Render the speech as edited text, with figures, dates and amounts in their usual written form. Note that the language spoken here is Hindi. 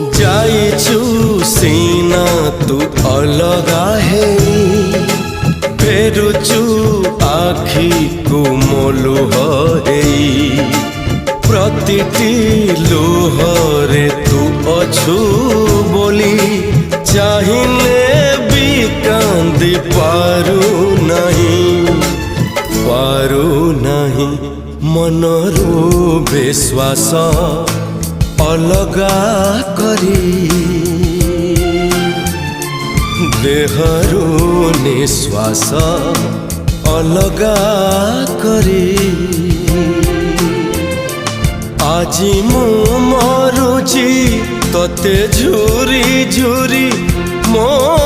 जाइछु सीना तू अलगा है फेरुचु आखि को मोलुह प्रतिटी लुहरे तू अछु बोली चाहिए भी कांदी पारू नहीं मनरू विश्वास अलगा करी देहरु निश्वास अलगा करी आजी मु मरुची तते झुरी झुरी मो